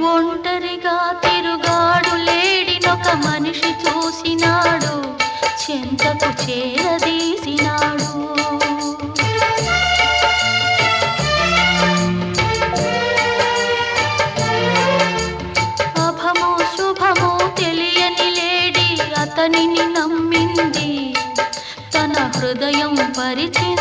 ఒంటరిగా తిరుగాడు లేడినొక మనిషి చూసినాడు, చెంతకు చేరదీసినాడు. అభమో శుభమో తెలియని లేడి అతనిని నమ్మింది, తన హృదయం పరిచింది.